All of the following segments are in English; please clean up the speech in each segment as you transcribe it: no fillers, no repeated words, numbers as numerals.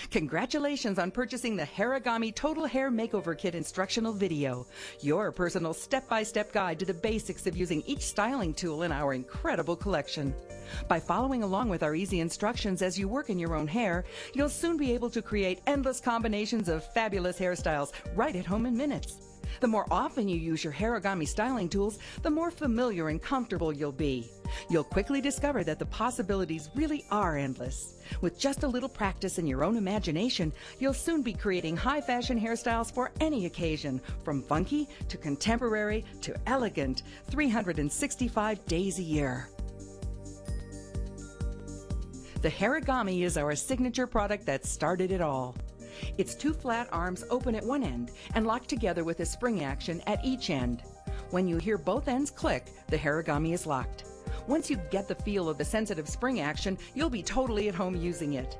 Congratulations on purchasing the Harigami Total Hair Makeover Kit instructional video, your personal step-by-step guide to the basics of using each styling tool in our incredible collection. By following along with our easy instructions as you work in your own hair, you'll soon be able to create endless combinations of fabulous hairstyles right at home in minutes. The more often you use your Harigami styling tools, the more familiar and comfortable you'll be. You'll quickly discover that the possibilities really are endless. With just a little practice in your own imagination, you'll soon be creating high-fashion hairstyles for any occasion, from funky to contemporary to elegant, 365 days a year. The Harigami is our signature product that started it all. Its two flat arms open at one end and lock together with a spring action at each end. When you hear both ends click, the Harigami is locked. Once you get the feel of the sensitive spring action, you'll be totally at home using it.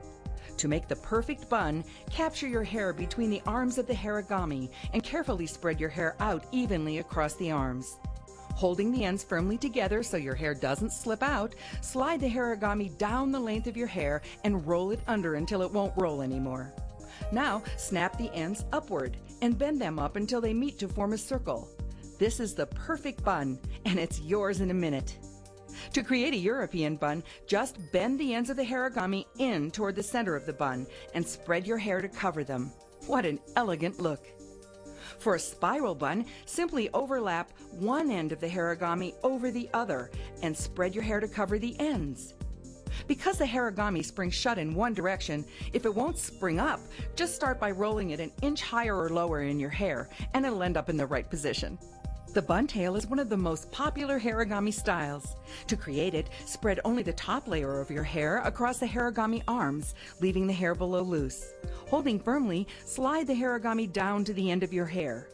To make the perfect bun, capture your hair between the arms of the Harigami and carefully spread your hair out evenly across the arms. Holding the ends firmly together so your hair doesn't slip out, slide the Harigami down the length of your hair and roll it under until it won't roll anymore. Now, snap the ends upward and bend them up until they meet to form a circle. This is the perfect bun, and it's yours in a minute. To create a European bun, just bend the ends of the Harigami in toward the center of the bun and spread your hair to cover them. What an elegant look! For a spiral bun, simply overlap one end of the Harigami over the other and spread your hair to cover the ends. Because the Harigami springs shut in one direction, if it won't spring up, just start by rolling it an inch higher or lower in your hair, and it'll end up in the right position. The bun tail is one of the most popular Harigami styles. To create it, spread only the top layer of your hair across the Harigami arms, leaving the hair below loose. Holding firmly, slide the Harigami down to the end of your hair.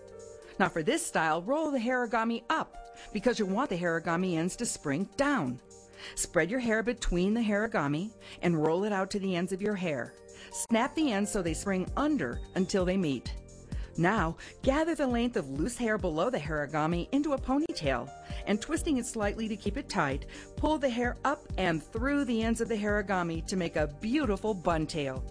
Now for this style, roll the Harigami up, because you want the Harigami ends to spring down. Spread your hair between the Harigami and roll it out to the ends of your hair. Snap the ends so they spring under until they meet. Now, gather the length of loose hair below the Harigami into a ponytail, and twisting it slightly to keep it tight, pull the hair up and through the ends of the Harigami to make a beautiful bun tail.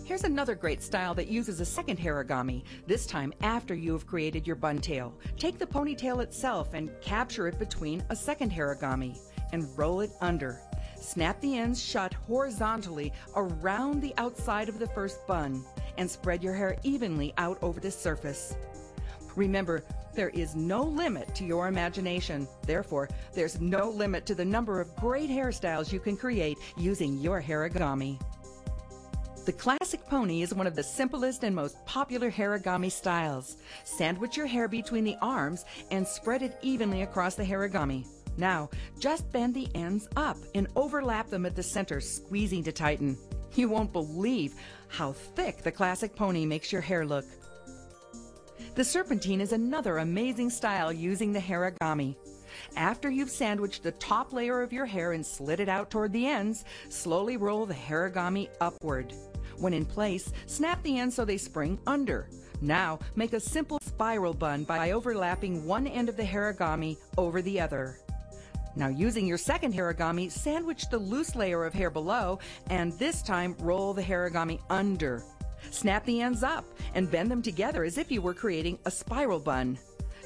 Here's another great style that uses a second Harigami, this time after you have created your bun tail. Take the ponytail itself and capture it between a second Harigami and roll it under. Snap the ends shut horizontally around the outside of the first bun and spread your hair evenly out over the surface. Remember, there is no limit to your imagination. Therefore, there's no limit to the number of great hairstyles you can create using your Harigami. The classic pony is one of the simplest and most popular Harigami styles. Sandwich your hair between the arms and spread it evenly across the Harigami. Now, just bend the ends up and overlap them at the center, squeezing to tighten. You won't believe how thick the classic pony makes your hair look. The serpentine is another amazing style using the Harigami. After you've sandwiched the top layer of your hair and slid it out toward the ends, slowly roll the Harigami upward. When in place, snap the ends so they spring under. Now, make a simple spiral bun by overlapping one end of the Harigami over the other. Now, using your second Harigami, sandwich the loose layer of hair below, and this time roll the Harigami under. Snap the ends up and bend them together as if you were creating a spiral bun.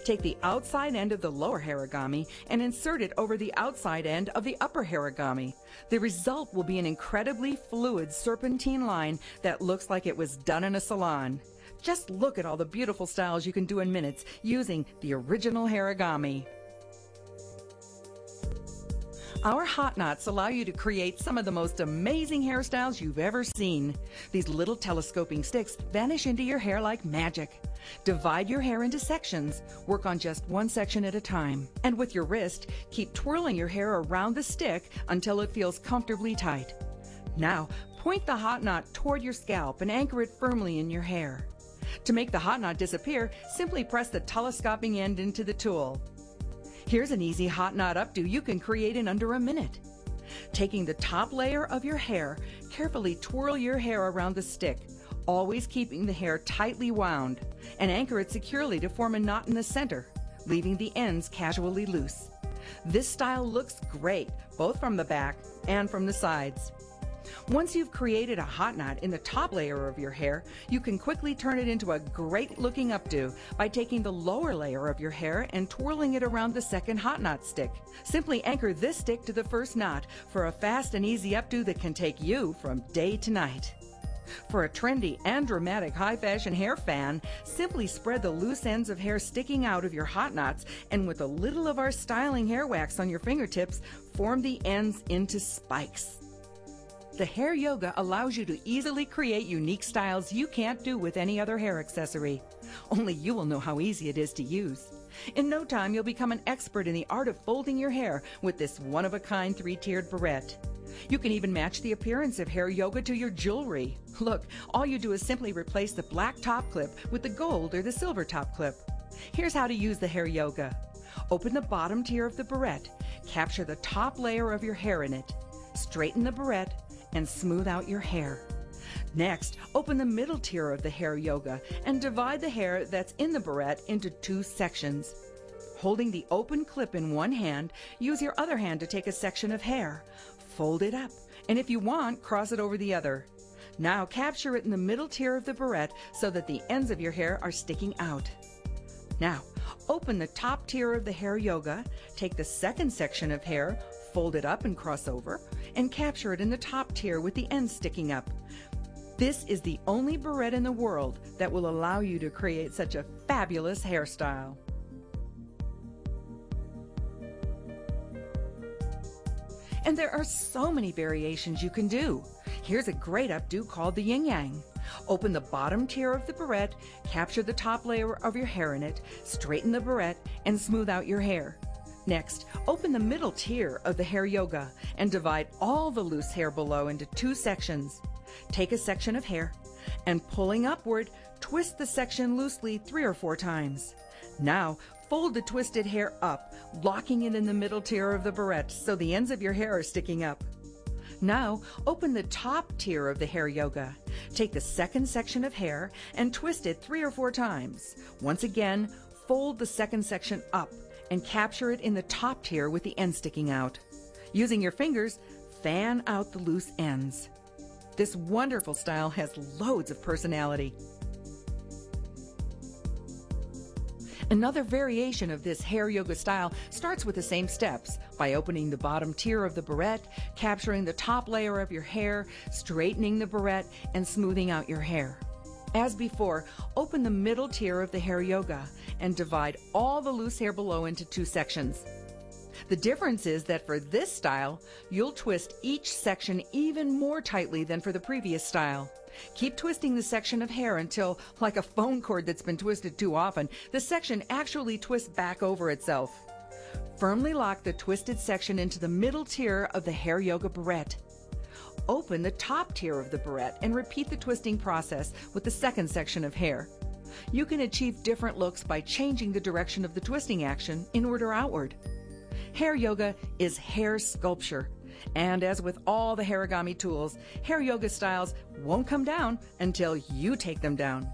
Take the outside end of the lower Harigami and insert it over the outside end of the upper Harigami. The result will be an incredibly fluid serpentine line that looks like it was done in a salon. Just look at all the beautiful styles you can do in minutes using the original Harigami. Our hot knots allow you to create some of the most amazing hairstyles you've ever seen. These little telescoping sticks vanish into your hair like magic. Divide your hair into sections. Work on just one section at a time. And with your wrist, keep twirling your hair around the stick until it feels comfortably tight. Now, point the hot knot toward your scalp and anchor it firmly in your hair. To make the hot knot disappear, simply press the telescoping end into the tool. Here's an easy hot knot updo you can create in under a minute. Taking the top layer of your hair, carefully twirl your hair around the stick, always keeping the hair tightly wound, and anchor it securely to form a knot in the center, leaving the ends casually loose. This style looks great, both from the back and from the sides. Once you've created a hot knot in the top layer of your hair, you can quickly turn it into a great looking updo by taking the lower layer of your hair and twirling it around the second hot knot stick. Simply anchor this stick to the first knot for a fast and easy updo that can take you from day to night. For a trendy and dramatic high-fashion hair fan, simply spread the loose ends of hair sticking out of your hot knots and with a little of our styling hair wax on your fingertips, form the ends into spikes. The hair yoga allows you to easily create unique styles you can't do with any other hair accessory. Only you will know how easy it is to use. In no time, you'll become an expert in the art of folding your hair with this one-of-a-kind three-tiered barrette. You can even match the appearance of hair yoga to your jewelry. Look, all you do is simply replace the black top clip with the gold or the silver top clip. Here's how to use the hair yoga. Open the bottom tier of the barrette, capture the top layer of your hair in it, straighten the barrette, and smooth out your hair. Next, open the middle tier of the hair yoga and divide the hair that's in the barrette into two sections. Holding the open clip in one hand, use your other hand to take a section of hair. Fold it up, and if you want, cross it over the other. Now capture it in the middle tier of the barrette so that the ends of your hair are sticking out. Now, open the top tier of the hair yoga, take the second section of hair, fold it up and cross over, and capture it in the top tier with the ends sticking up. This is the only barrette in the world that will allow you to create such a fabulous hairstyle. And there are so many variations you can do. Here's a great updo called the yin yang. Open the bottom tier of the barrette, capture the top layer of your hair in it, straighten the barrette, and smooth out your hair. Next, open the middle tier of the hair yoga and divide all the loose hair below into two sections. Take a section of hair and pulling upward, twist the section loosely 3 or 4 times. Now, fold the twisted hair up, locking it in the middle tier of the barrette so the ends of your hair are sticking up. Now, open the top tier of the hair yoga. Take the second section of hair and twist it 3 or 4 times. Once again, fold the second section up and capture it in the top tier with the end sticking out. Using your fingers, fan out the loose ends. This wonderful style has loads of personality. Another variation of this hair yoga style starts with the same steps by opening the bottom tier of the barrette, capturing the top layer of your hair, straightening the barrette, and smoothing out your hair. As before, open the middle tier of the hair yoga and divide all the loose hair below into two sections. The difference is that for this style, you'll twist each section even more tightly than for the previous style. Keep twisting the section of hair until, like a phone cord that's been twisted too often, the section actually twists back over itself. Firmly lock the twisted section into the middle tier of the hair yoga barrette. Open the top tier of the barrette and repeat the twisting process with the second section of hair. You can achieve different looks by changing the direction of the twisting action in order outward. Hair yoga is hair sculpture. And as with all the harigami tools, hair yoga styles won't come down until you take them down.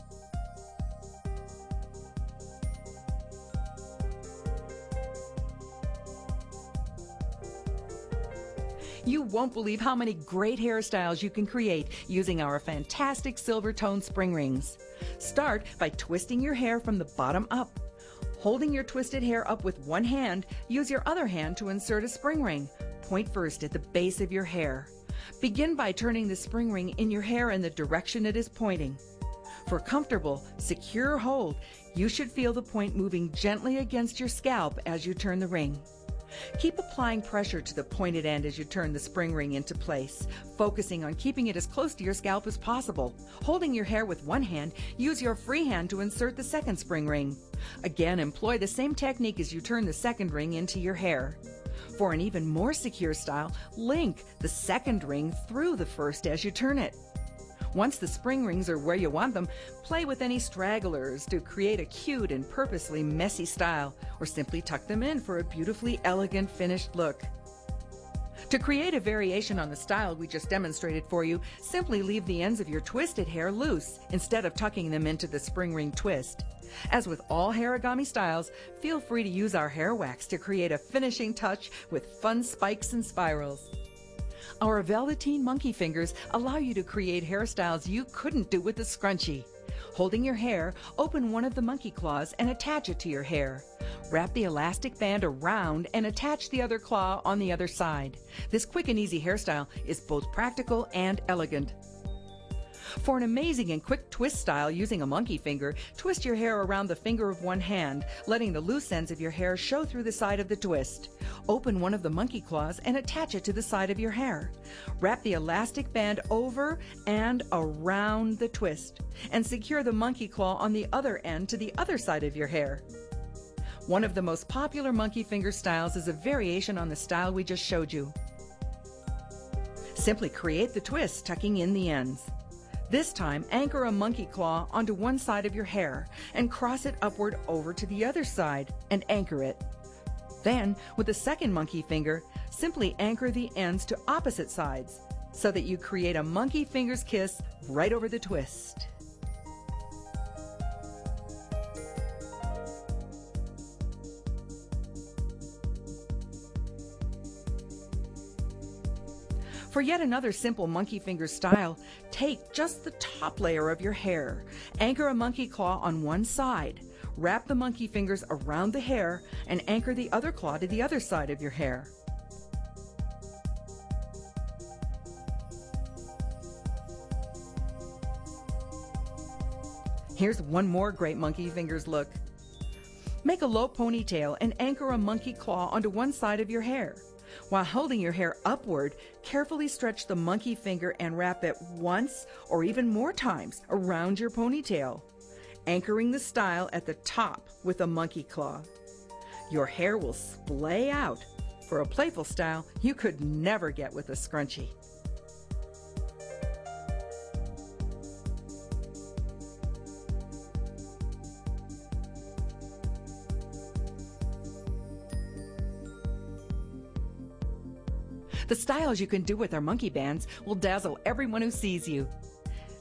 You won't believe how many great hairstyles you can create using our fantastic silver tone spring rings. Start by twisting your hair from the bottom up. Holding your twisted hair up with one hand, use your other hand to insert a spring ring. Point first at the base of your hair. Begin by turning the spring ring in your hair in the direction it is pointing. For comfortable, secure hold, you should feel the point moving gently against your scalp as you turn the ring. Keep applying pressure to the pointed end as you turn the spring ring into place, focusing on keeping it as close to your scalp as possible. Holding your hair with one hand, use your free hand to insert the second spring ring. Again, employ the same technique as you turn the second ring into your hair. For an even more secure style, link the second ring through the first as you turn it. Once the spring rings are where you want them, play with any stragglers to create a cute and purposely messy style, or simply tuck them in for a beautifully elegant finished look. To create a variation on the style we just demonstrated for you, simply leave the ends of your twisted hair loose instead of tucking them into the spring ring twist. As with all harigami styles, feel free to use our hair wax to create a finishing touch with fun spikes and spirals. Our velveteen monkey fingers allow you to create hairstyles you couldn't do with the scrunchie. Holding your hair, open one of the monkey claws and attach it to your hair. Wrap the elastic band around and attach the other claw on the other side. This quick and easy hairstyle is both practical and elegant. For an amazing and quick twist style using a monkey finger, twist your hair around the finger of one hand, letting the loose ends of your hair show through the side of the twist. Open one of the monkey claws and attach it to the side of your hair. Wrap the elastic band over and around the twist, and secure the monkey claw on the other end to the other side of your hair. One of the most popular monkey finger styles is a variation on the style we just showed you. Simply create the twist, tucking in the ends. This time, anchor a monkey claw onto one side of your hair and cross it upward over to the other side and anchor it. Then, with the second monkey finger, simply anchor the ends to opposite sides so that you create a monkey finger's kiss right over the twist. For yet another simple monkey finger style, take just the top layer of your hair, anchor a monkey claw on one side, wrap the monkey fingers around the hair, and anchor the other claw to the other side of your hair. Here's one more great monkey fingers look. Make a low ponytail and anchor a monkey claw onto one side of your hair. While holding your hair upward, carefully stretch the monkey finger and wrap it once or even more times around your ponytail, anchoring the style at the top with a monkey claw. Your hair will splay out for a playful style you could never get with a scrunchie. The styles you can do with our monkey bands will dazzle everyone who sees you.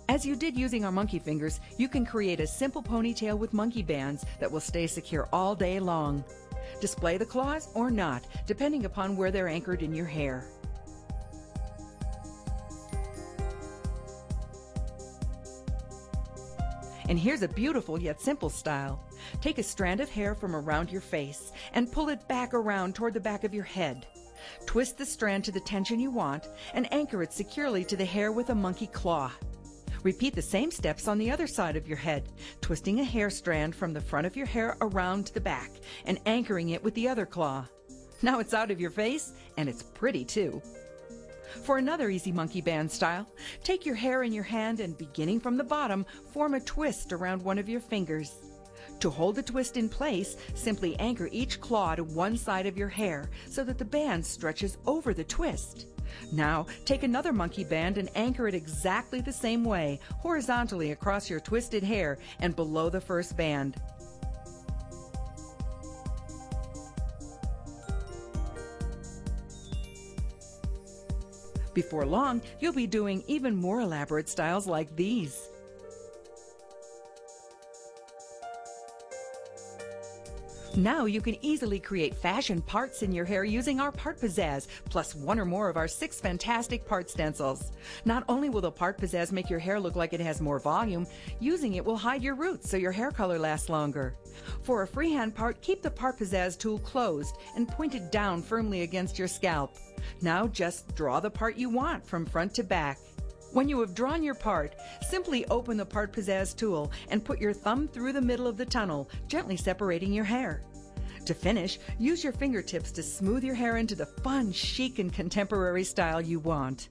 As you did using our monkey fingers, you can create a simple ponytail with monkey bands that will stay secure all day long. Display the claws or not, depending upon where they're anchored in your hair. And here's a beautiful yet simple style. Take a strand of hair from around your face and pull it back around toward the back of your head. Twist the strand to the tension you want and anchor it securely to the hair with a monkey claw. Repeat the same steps on the other side of your head, twisting a hair strand from the front of your hair around to the back and anchoring it with the other claw. Now it's out of your face, and it's pretty too. For another easy monkey band style, take your hair in your hand and, beginning from the bottom, form a twist around one of your fingers. To hold the twist in place, simply anchor each claw to one side of your hair so that the band stretches over the twist. Now, take another monkey band and anchor it exactly the same way, horizontally across your twisted hair and below the first band. Before long, you'll be doing even more elaborate styles like these. Now you can easily create fashion parts in your hair using our part pizzazz, plus one or more of our 6 fantastic part stencils. Not only will the part pizzazz make your hair look like it has more volume, using it will hide your roots so your hair color lasts longer. For a freehand part, keep the part pizzazz tool closed and pointed down firmly against your scalp. Now just draw the part you want from front to back. When you have drawn your part, simply open the part pizzazz tool and put your thumb through the middle of the tunnel, gently separating your hair. To finish, use your fingertips to smooth your hair into the fun, chic, and contemporary style you want.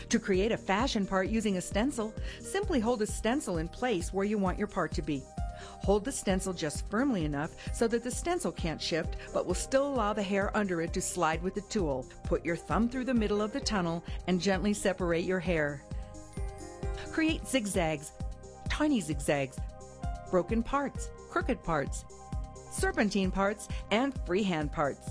To create a fashion part using a stencil, simply hold a stencil in place where you want your part to be. Hold the stencil just firmly enough so that the stencil can't shift, but will still allow the hair under it to slide with the tool. Put your thumb through the middle of the tunnel and gently separate your hair. Create zigzags, tiny zigzags, broken parts, crooked parts, serpentine parts, and freehand parts.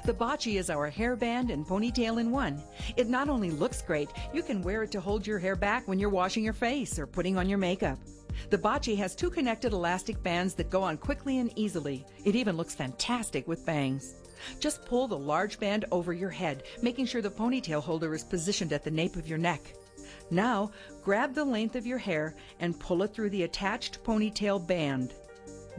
The bocce is our hairband and ponytail in one. It not only looks great, you can wear it to hold your hair back when you're washing your face or putting on your makeup. The bocce has 2 connected elastic bands that go on quickly and easily. It even looks fantastic with bangs. Just pull the large band over your head, making sure the ponytail holder is positioned at the nape of your neck. Now, grab the length of your hair and pull it through the attached ponytail band.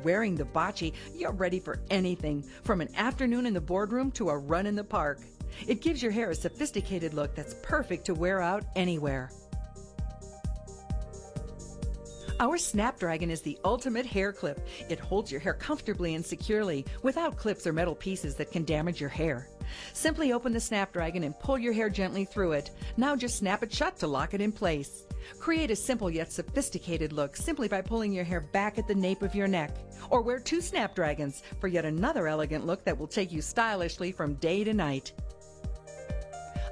Wearing the bocce, you're ready for anything, from an afternoon in the boardroom to a run in the park. It gives your hair a sophisticated look that's perfect to wear out anywhere. Our Snapdragon is the ultimate hair clip. It holds your hair comfortably and securely, without clips or metal pieces that can damage your hair. Simply open the Snapdragon and pull your hair gently through it. Now just snap it shut to lock it in place. Create a simple yet sophisticated look simply by pulling your hair back at the nape of your neck. Or wear 2 Snapdragons for yet another elegant look that will take you stylishly from day to night.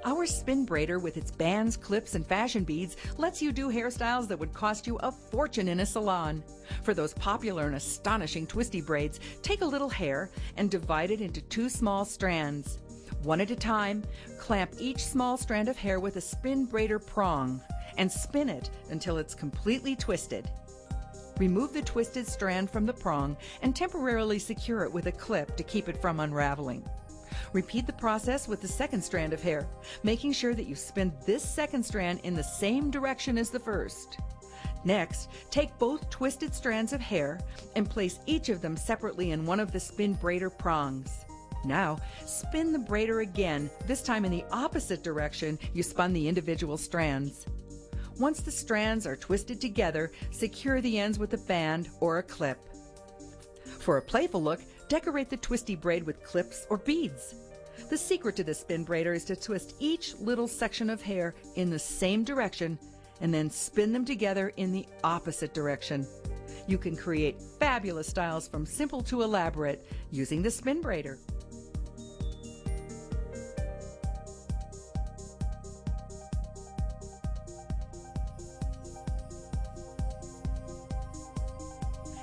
Our spin braider with its bands, clips, and fashion beads lets you do hairstyles that would cost you a fortune in a salon. For those popular and astonishing twisty braids, take a little hair and divide it into 2 small strands. One at a time, clamp each small strand of hair with a spin braider prong and spin it until it's completely twisted. Remove the twisted strand from the prong and temporarily secure it with a clip to keep it from unraveling. Repeat the process with the second strand of hair, making sure that you spin this second strand in the same direction as the first. Next, take both twisted strands of hair and place each of them separately in one of the spin braider prongs. Now, spin the braider again, this time in the opposite direction you spun the individual strands. Once the strands are twisted together, secure the ends with a band or a clip. For a playful look, decorate the twisty braid with clips or beads. The secret to the spin braider is to twist each little section of hair in the same direction and then spin them together in the opposite direction. You can create fabulous styles from simple to elaborate using the spin braider.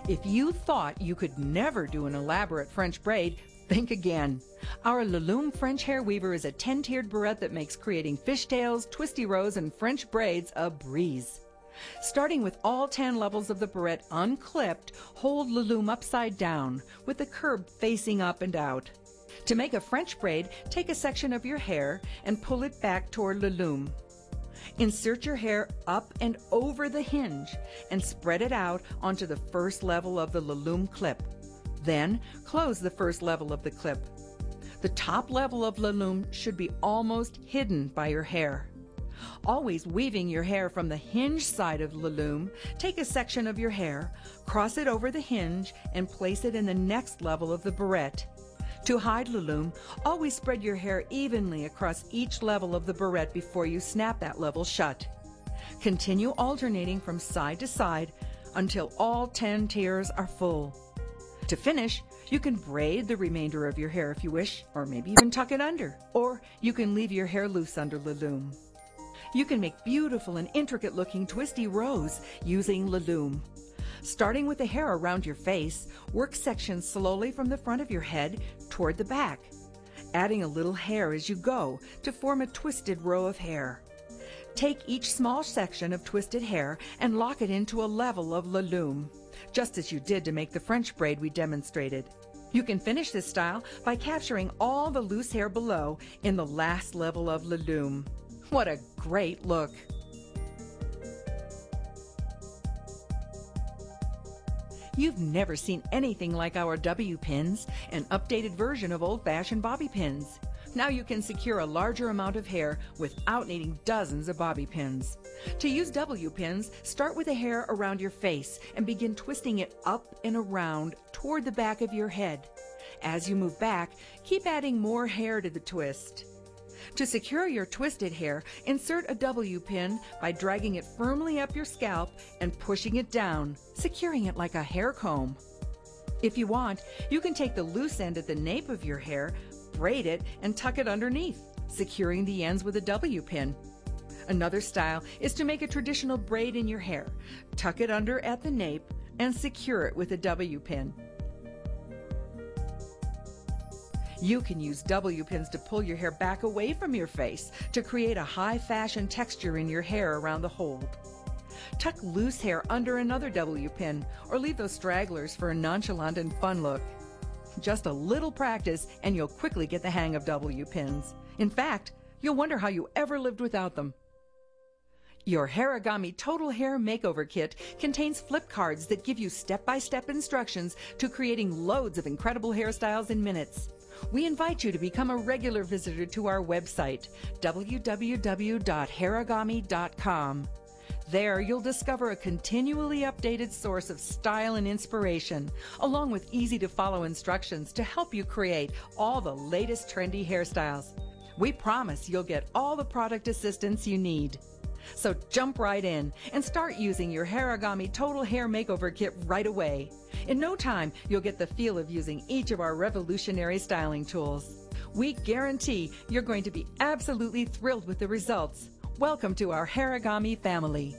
If you thought you could never do an elaborate French braid, think again. Our Lulume French Hair Weaver is a 10-tiered barrette that makes creating fishtails, twisty rows, and French braids a breeze. Starting with all 10 levels of the barrette unclipped, hold Lulume upside down with the curb facing up and out. To make a French braid, take a section of your hair and pull it back toward Lulume. Insert your hair up and over the hinge and spread it out onto the first level of the Lulume clip. Then close the first level of the clip. The top level of Lulume should be almost hidden by your hair. Always weaving your hair from the hinge side of Lulume, take a section of your hair, cross it over the hinge, and place it in the next level of the barrette. To hide Lulume, always spread your hair evenly across each level of the barrette before you snap that level shut. Continue alternating from side to side until all 10 tiers are full. To finish, you can braid the remainder of your hair if you wish, or maybe even tuck it under, or you can leave your hair loose under Lulume. You can make beautiful and intricate looking twisty rows using Lulume. Starting with the hair around your face, work sections slowly from the front of your head toward the back, adding a little hair as you go to form a twisted row of hair. Take each small section of twisted hair and lock it into a level of Lulume, just as you did to make the French braid we demonstrated. You can finish this style by capturing all the loose hair below in the last level of Lulume. What a great look! You've never seen anything like our W pins, an updated version of old-fashioned bobby pins. Now you can secure a larger amount of hair without needing dozens of bobby pins. To use W pins, start with the hair around your face and begin twisting it up and around toward the back of your head. As you move back, keep adding more hair to the twist. To secure your twisted hair, insert a W pin by dragging it firmly up your scalp and pushing it down, securing it like a hair comb. If you want, you can take the loose end at the nape of your hair, braid it, and tuck it underneath, securing the ends with a W pin. Another style is to make a traditional braid in your hair, tuck it under at the nape, and secure it with a W pin. You can use W pins to pull your hair back away from your face to create a high fashion texture in your hair around the hold. Tuck loose hair under another W pin or leave those stragglers for a nonchalant and fun look. Just a little practice and you'll quickly get the hang of W pins. In fact, you'll wonder how you ever lived without them. Your Harigami Total Hair Makeover Kit contains flip cards that give you step-by-step instructions to creating loads of incredible hairstyles in minutes. We invite you to become a regular visitor to our website, www.harigami.com. There, you'll discover a continually updated source of style and inspiration, along with easy-to-follow instructions to help you create all the latest trendy hairstyles. We promise you'll get all the product assistance you need. So jump right in and start using your Harigami Total Hair Makeover Kit right away. In no time, you'll get the feel of using each of our revolutionary styling tools. We guarantee you're going to be absolutely thrilled with the results. Welcome to our Harigami family.